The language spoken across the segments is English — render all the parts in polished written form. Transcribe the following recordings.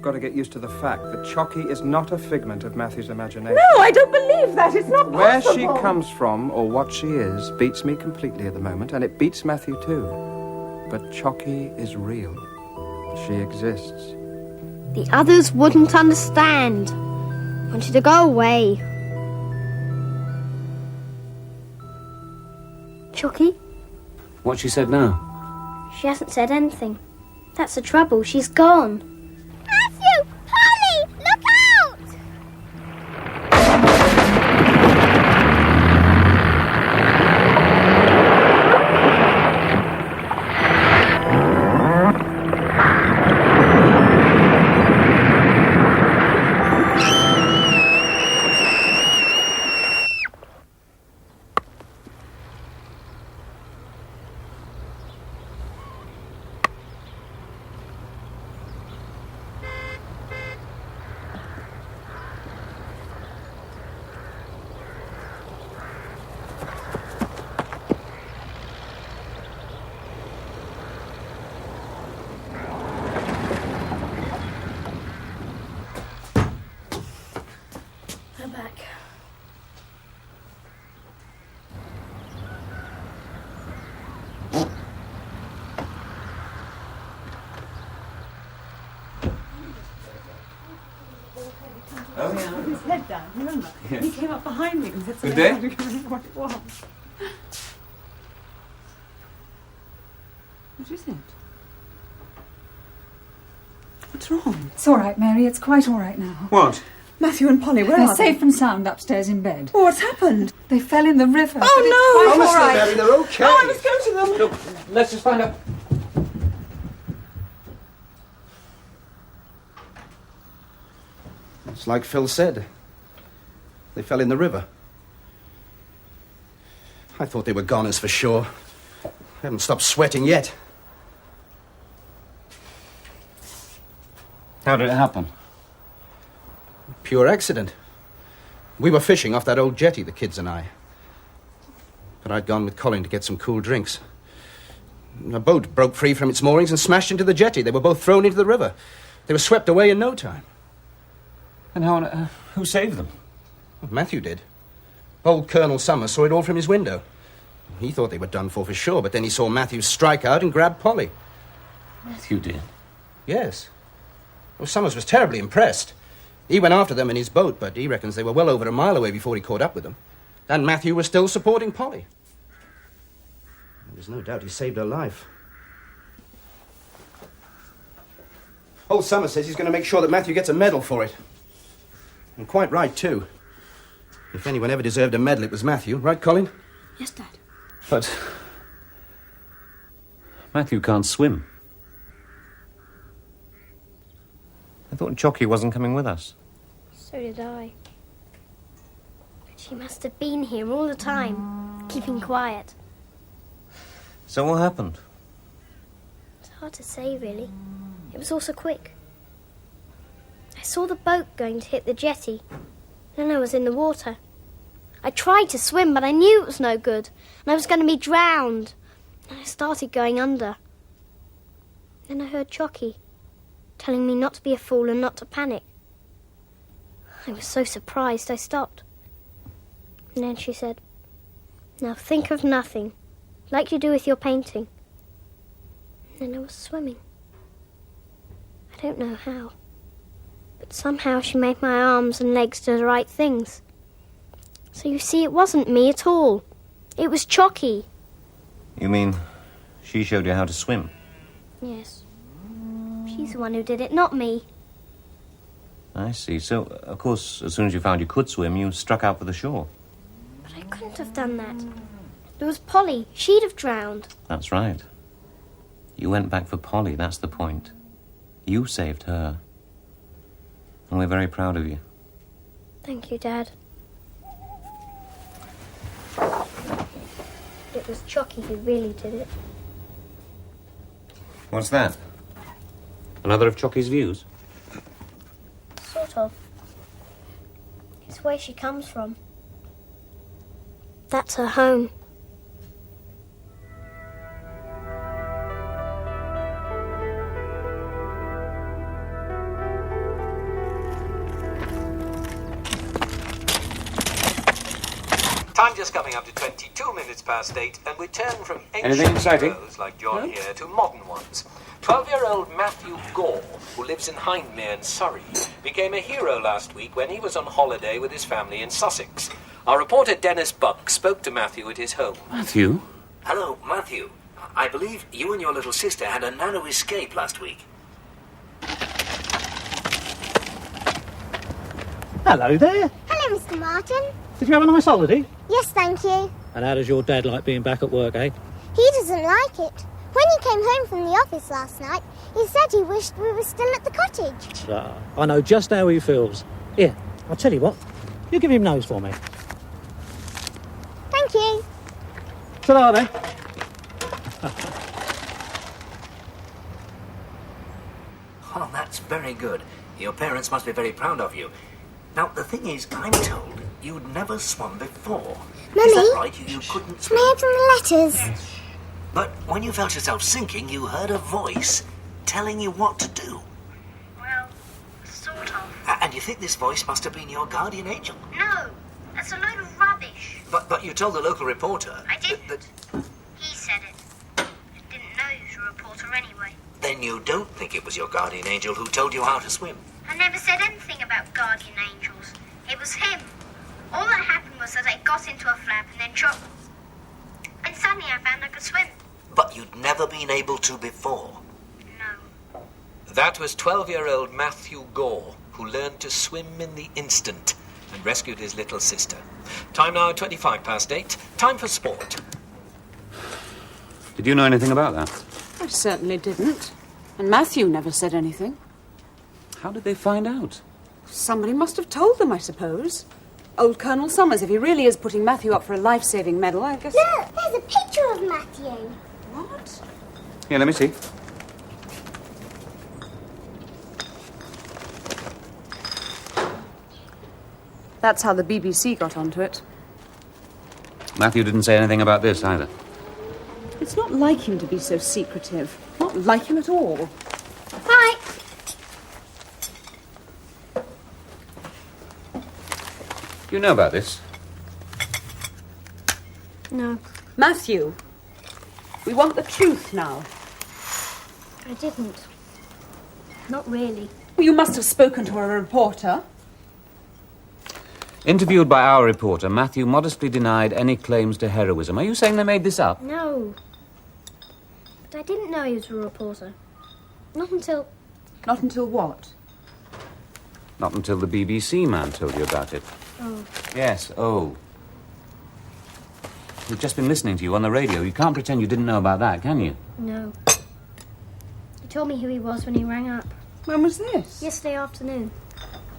got to get used to the fact that Chocky is not a figment of Matthew's imagination. No, I don't believe that. It's not possible. Where she comes from, or what she is, beats me completely at the moment, and it beats Matthew too. But Chocky is real. She exists. The others wouldn't understand. Wanted to go away. Chocky? What she said now? She hasn't said anything. That's the trouble. She's gone. Matthew! Polly! Look out! Go back. Oh, yeah. His head down, remember? Yes. He came up behind me and said something. Good day. I don't remember what it was. What is it? What's wrong? It's all right, Mary. It's quite all right now. What? Matthew and Polly, where They're are safe and sound upstairs in bed. Oh, what's happened? They fell in the river. Oh, no! Honestly, All right. Mary, they're okay. Oh, I must go to them. Look, let's just find out. It's like Phil said. They fell in the river. I thought they were goners for sure. I haven't stopped sweating yet. How did it happen? Pure accident. We were fishing off that old jetty, the kids and I. But I'd gone with Colin to get some cool drinks. A boat broke free from its moorings and smashed into the jetty. They were both thrown into the river. They were swept away in no time. And how who saved them? Matthew did. Old Colonel Summers saw it all from his window. He thought they were done for sure, but then he saw Matthew strike out and grab Polly. Matthew did. Yes. Well, Summers was terribly impressed. He went after them in his boat, but he reckons they were well over a mile away before he caught up with them. And Matthew was still supporting Polly. There's no doubt he saved her life. Old Summers says he's going to make sure that Matthew gets a medal for it. And quite right, too. If anyone ever deserved a medal, it was Matthew. Right, Colin? Yes, Dad. But Matthew can't swim. I thought Chocky wasn't coming with us. So did I. But she must have been here all the time, keeping quiet. So what happened? It's hard to say, really. It was all so quick. I saw the boat going to hit the jetty. Then I was in the water. I tried to swim, but I knew it was no good, and I was going to be drowned. And I started going under. Then I heard Chocky telling me not to be a fool and not to panic. I was so surprised I stopped. And then she said, "Now think of nothing, like you do with your painting." And then I was swimming. I don't know how, but somehow she made my arms and legs do the right things. So you see, it wasn't me at all. It was Chocky. You mean she showed you how to swim? Yes. She's the one who did it, not me. I see. So, of course, as soon as you found you could swim, you struck out for the shore. But I couldn't have done that. There was Polly. She'd have drowned. That's right. You went back for Polly, that's the point. You saved her. And we're very proud of you. Thank you, Dad. It was Chocky who really did it. What's that? Another of Chocky's views? Sort of. It's where she comes from. That's her home. Time just coming up to 22 minutes past 8, and we turn from Anything ancient exciting? heroes like John here to modern ones. 12-year-old Matthew Gore, who lives in Hindmere in Surrey, became a hero last week when he was on holiday with his family in Sussex. Our reporter Dennis Buck spoke to Matthew at his home. Matthew? Hello, Matthew. I believe you and your little sister had a narrow escape last week. Hello there. Hello, Mr. Martin. Did you have a nice holiday? Yes, thank you. And how does your dad like being back at work, eh? He doesn't like it. When he came home from the office last night, he said he wished we were still at the cottage. I know just how he feels. Here, I'll tell you what. You give him nose for me. Thank you. Ta-da then. Oh, that's very good. Your parents must be very proud of you. Now, the thing is, I'm told you'd never swum before. Mummy, Is that right? You couldn't swim? Can I open the letters? But when you felt yourself sinking, you heard a voice telling you what to do. Well, sort of. And you think this voice must have been your guardian angel? No, that's a load of rubbish. But you told the local reporter... I didn't. that- He said it. I didn't know he was a reporter anyway. Then you don't think it was your guardian angel who told you how to swim? I never said anything about guardian angels. It was him. All that happened was that I got into a flap and then dropped. And suddenly I found I could swim. But you'd never been able to before. No. That was 12-year-old Matthew Gore, who learned to swim in the instant and rescued his little sister. Time now 25 past 8. Time for sport. Did you know anything about that? I certainly didn't. And Matthew never said anything. How did they find out? Somebody must have told them, I suppose. Old Colonel Summers, if he really is putting Matthew up for a life-saving medal, I guess... Look, there's a picture of Matthew. What? Here, let me see. That's how the BBC got onto it. Matthew didn't say anything about this either. It's not like him to be so secretive. Not like him at all. Hi. Do you know about this? No, Matthew, we want the truth now. I didn't. Not really. Well, you must have spoken to a reporter. Interviewed by our reporter, Matthew modestly denied any claims to heroism. Are you saying they made this up? No. But I didn't know he was a reporter. Not until... Not until what? Not until the BBC man told you about it. Oh. Yes, oh. We've just been listening to you on the radio. You can't pretend you didn't know about that, can you? No. He told me who he was when he rang up. When was this? Yesterday afternoon,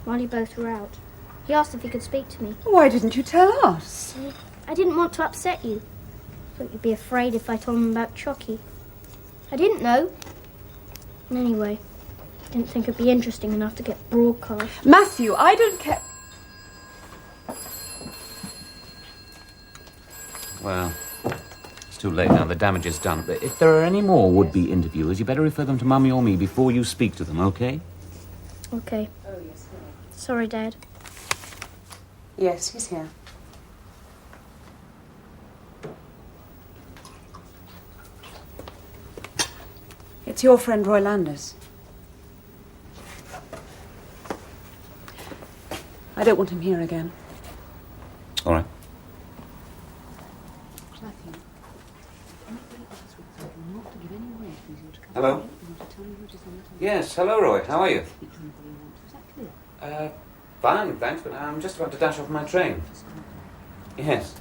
while you both were out. He asked if he could speak to me. Why didn't you tell us? I didn't want to upset you. Thought you'd be afraid if I told him about Chocky. I didn't know. And anyway, didn't think it'd be interesting enough to get broadcast. Matthew, I don't care... Well, it's too late now. The damage is done. But if there are any more would-be interviewers, you better refer them to Mummy or me before you speak to them, okay? Okay. Sorry, Dad. Yes, he's here. It's your friend Roy Landers. I don't want him here again. All right. Hello? Yes, hello, Roy. How are you? Fine, thanks, but I'm just about to dash off my train. Yes.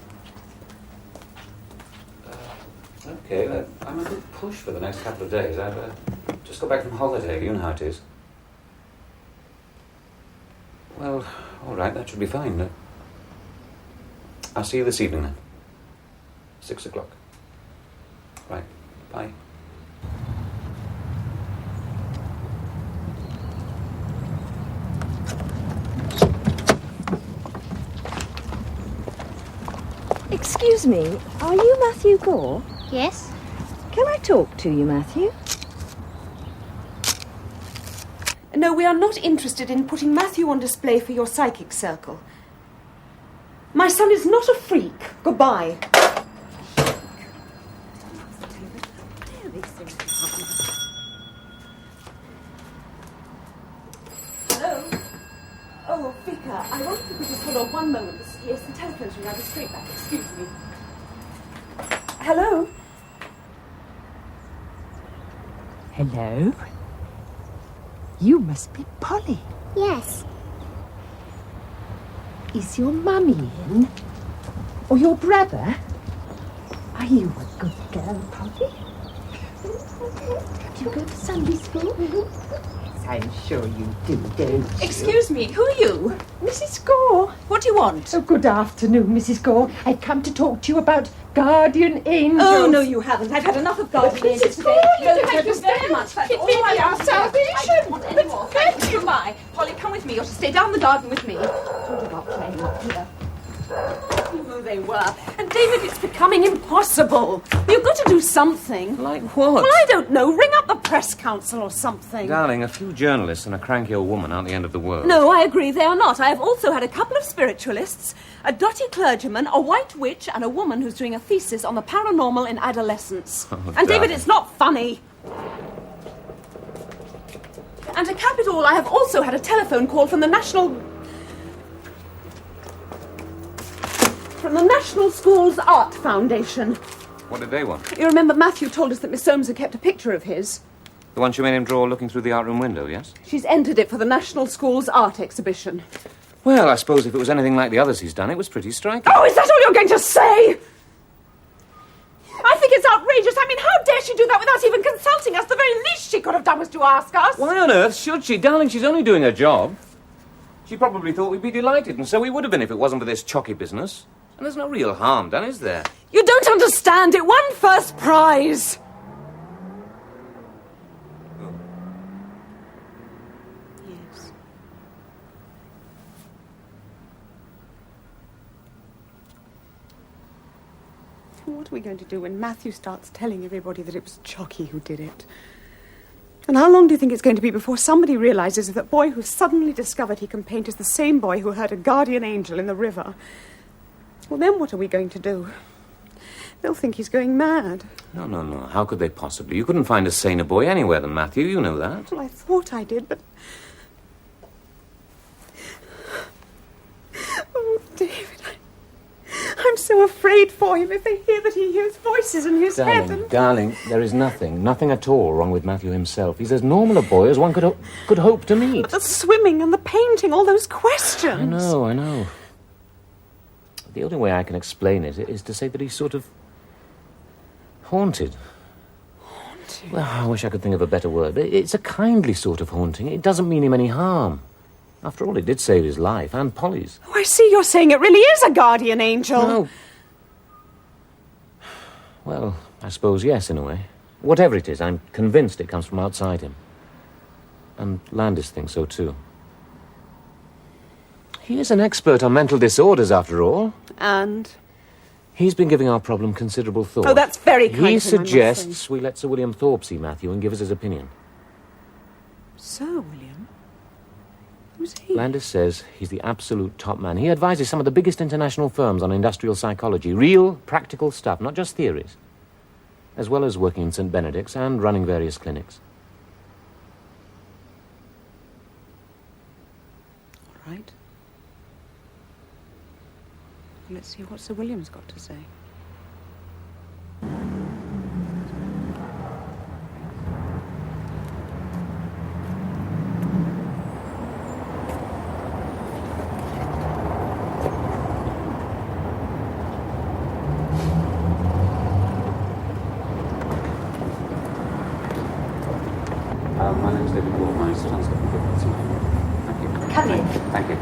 Okay, I'm a bit pushed for the next couple of days. I've just got back from holiday. You know how it is. Well, all right, that should be fine. I'll see you this evening, then. 6 o'clock. Right, bye. Excuse me, are you Matthew Gore? Yes? Can I talk to you, Matthew? No, we are not interested in putting Matthew on display for your psychic circle. My son is not a freak. Goodbye. Hello? Oh, Vicar, I wonder if you could just hold on one moment. Yes, the telephone's ringing. I'll be straight back. Excuse me. Hello? Hello? You must be Polly. Yes. Is your mummy in? Or your brother? Are you a good girl, Polly? Do you go to Sunday school? Yes, I'm sure you do, don't you? Excuse me, who are you? Mrs. Gore. What do you want? Oh, good afternoon, Mrs. Gore. I've come to talk to you about guardian angels. Oh, no, you haven't. I've had enough of guardian angels today. Gore, Thank you very much. That's It all may I be our want to hear. salvation. I don't want any more. Thank you. Goodbye. Polly, come with me. You're to stay down the garden with me. What about playing up here? Oh, they were. And David, it's becoming impossible. You've got to do something. Like what? Well, I don't know. Ring up the press council or something. Darling, a few journalists and a cranky old woman aren't the end of the world. No, I agree, they are not. I have also had a couple of spiritualists, a dotty clergyman, a white witch, and a woman who's doing a thesis on the paranormal in adolescence. Oh, and David, darling. it's not funny. And to cap it all, I have also had a telephone call from the National Schools Art Foundation. What did they want? You remember Matthew told us that Miss Soames had kept a picture of his? The one she made him draw looking through the art room window, yes? She's entered it for the National Schools Art Exhibition. Well, I suppose if it was anything like the others he's done, it was pretty striking. Oh, is that all you're going to say? I think it's outrageous. I mean, how dare she do that without even consulting us? The very least she could have done was to ask us. Why on earth should she? Darling, she's only doing her job. She probably thought we'd be delighted, and so we would have been if it wasn't for this Chocky business. And there's no real harm done, is there? You don't understand. It won first prize. Yes. What are we going to do when Matthew starts telling everybody that it was Chocky who did it? And how long do you think it's going to be before somebody realizes that the boy who suddenly discovered he can paint is the same boy who heard a guardian angel in the river? Well, then what are we going to do? They'll think he's going mad. No. How could they possibly? You couldn't find a saner boy anywhere than Matthew. You know that. Well, I thought I did, but... Oh, David, I'm so afraid for him if they hear that he hears voices in his head. And... Darling, there is nothing at all wrong with Matthew himself. He's as normal a boy as one could hope to meet. But the swimming and the painting, all those questions. I know. The only way I can explain it is to say that he's sort of haunted. Haunted? Well, I wish I could think of a better word. It's a kindly sort of haunting. It doesn't mean him any harm. After all, it did save his life, and Polly's. Oh, I see you're saying it really is a guardian angel. No. Well, I suppose yes, in a way. Whatever it is, I'm convinced it comes from outside him. And Landis thinks so, too. He is an expert on mental disorders, after all. And? He's been giving our problem considerable thought. Oh, that's very kind of him, I He must suggests we let Sir William Thorpe see Matthew and give us his opinion. Sir William? Who's he? Landis says he's the absolute top man. He advises some of the biggest international firms on industrial psychology. Real, practical stuff, not just theories. As well as working in St. Benedict's and running various clinics. All right. Let's see what Sir William's got to say. My name's David Wall. My son's looking for a Thank you. Come in. Thank you.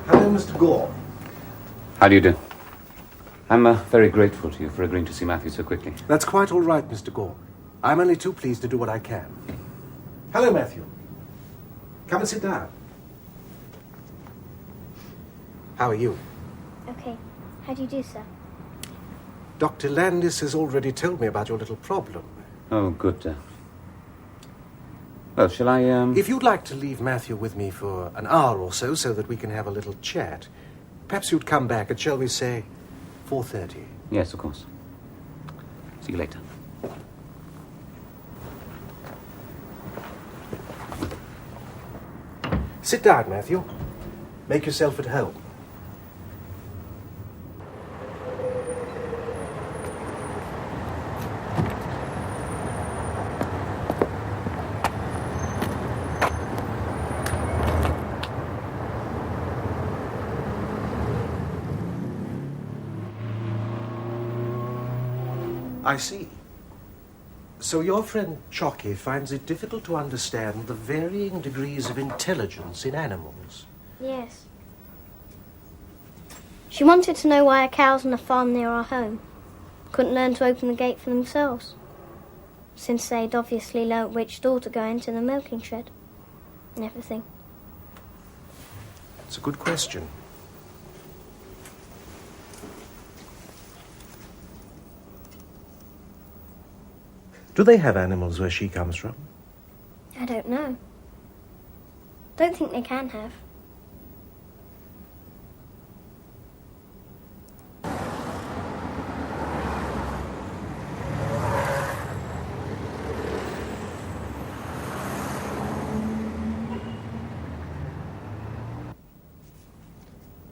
Hello, Mr. Gore. How do you do? I'm very grateful to you for agreeing to see Matthew so quickly. That's quite all right, Mr. Gore. I'm only too pleased to do what I can. Hello, Matthew. Come and sit down. How are you? Okay. How do you do, sir? Dr. Landis has already told me about your little problem. Oh, good. Well, shall I, If you'd like to leave Matthew with me for an hour or so that we can have a little chat, perhaps you'd come back at, shall we say, 4:30. Yes, of course. See you later. Sit down, Matthew. Make yourself at home. I see. So your friend Chocky finds it difficult to understand the varying degrees of intelligence in animals. Yes. She wanted to know why a cow's on a farm near our home couldn't learn to open the gate for themselves, since they'd obviously learnt which door to go into the milking shed and everything. It's a good question. Do they have animals where she comes from? I don't know. Don't think they can have.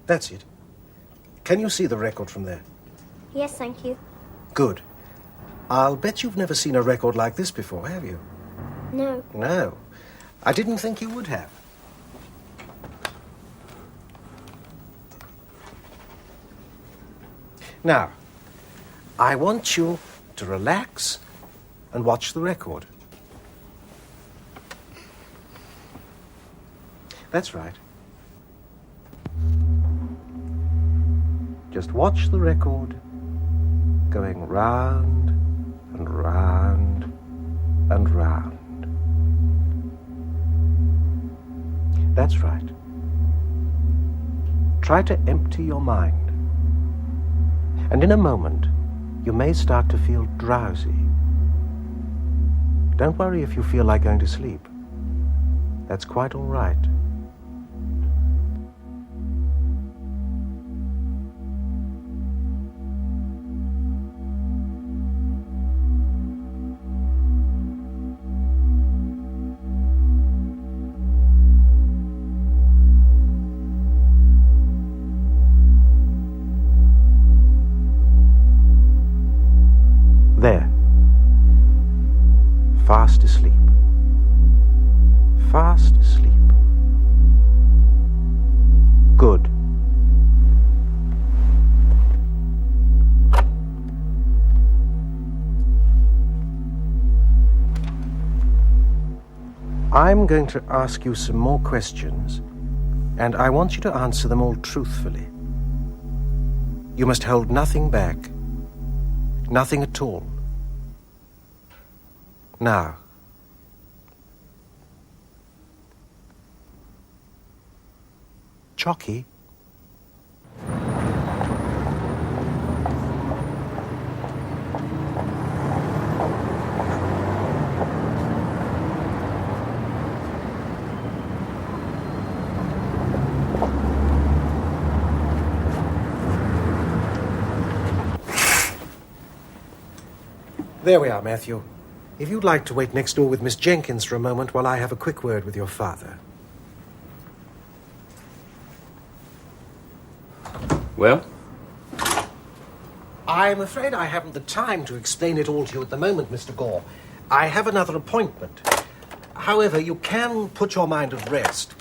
That's it. Can you see the record from there? Yes, thank you. Good. I'll bet you've never seen a record like this before, have you? No. No. I didn't think you would have. Now, I want you to relax and watch the record. That's right. Just watch the record going round and round and round. That's right. Try to empty your mind. And in a moment, you may start to feel drowsy. Don't worry if you feel like going to sleep. That's quite all right. There. Fast asleep. Fast asleep. Good. I'm going to ask you some more questions, and I want you to answer them all truthfully. You must hold nothing back. Nothing at all. Now, Chocky. There we are, Matthew. If you'd like to wait next door with Miss Jenkins for a moment while I have a quick word with your father. Well? I'm afraid I haven't the time to explain it all to you at the moment, Mr. Gore. I have another appointment. However, you can put your mind at rest.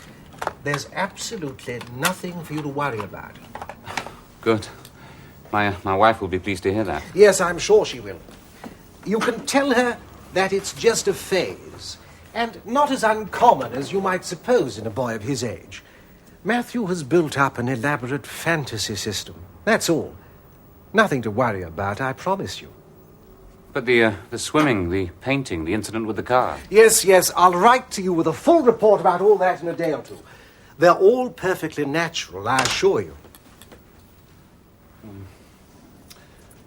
There's absolutely nothing for you to worry about. Good. My wife will be pleased to hear that. Yes, I'm sure she will. You can tell her that it's just a phase, and not as uncommon as you might suppose in a boy of his age. Matthew has built up an elaborate fantasy system. That's all. Nothing to worry about, I promise you. But the swimming, the painting, the incident with the car. Yes, I'll write to you with a full report about all that in a day or two. They're all perfectly natural, I assure you.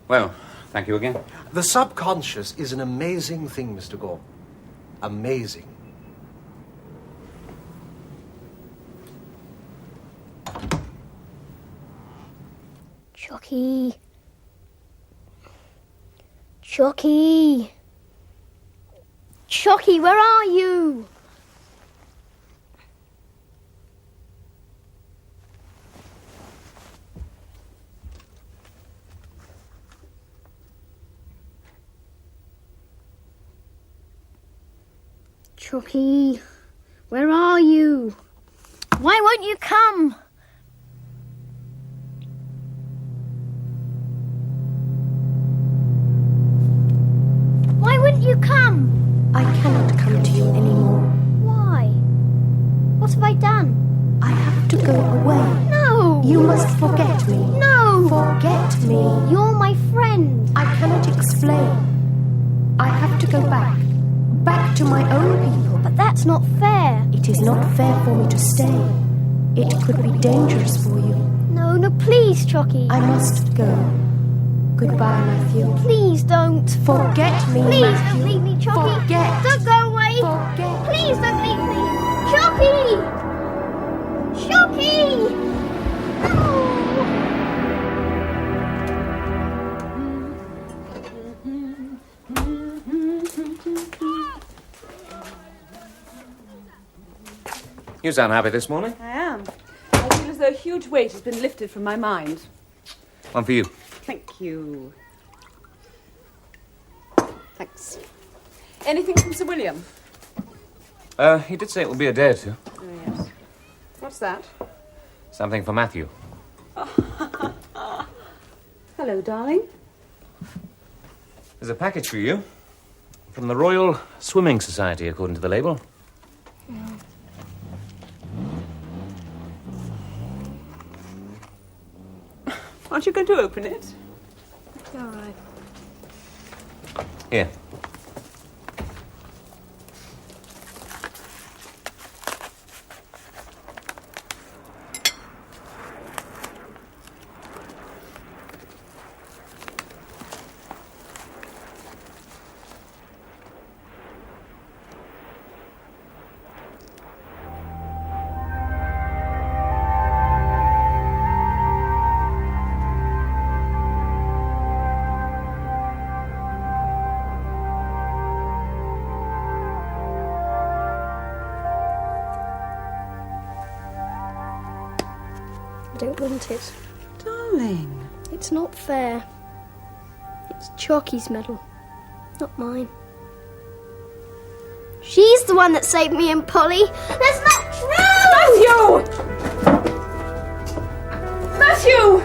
Well, Thank you again. The subconscious is an amazing thing, Mr. Gore. Amazing. Chocky. Chocky. Chocky, where are you? Chocky, where are you? Why won't you come? Why wouldn't you come? I cannot come to you anymore. Why? What have I done? I have to go away. No! You must forget me. No! Forget me. You're my friend. I cannot explain. I have to go back. Back to my own people. But that's not fair. It is not fair for me to stay. It could be dangerous for you. No, please, Chocky. I must go. Goodbye, Matthew. Please don't. Forget me, Please Matthew. don't leave me, Chocky. Forget. Don't go away. Forget. Please don't leave me. Chocky! Chocky! No! You sound happy this morning. I am. I feel as though a huge weight has been lifted from my mind. One for you. Thank you. Thanks. Anything from Sir William? He did say it will be a day or two. Oh, yes. What's that? Something for Matthew. Hello, darling. There's a package for you. From the Royal Swimming Society, according to the label. Aren't you going to open it? All right. Here. I don't want it. Darling. It's not fair. It's Chocky's medal, not mine. She's the one that saved me and Polly. That's not true! Matthew! Matthew!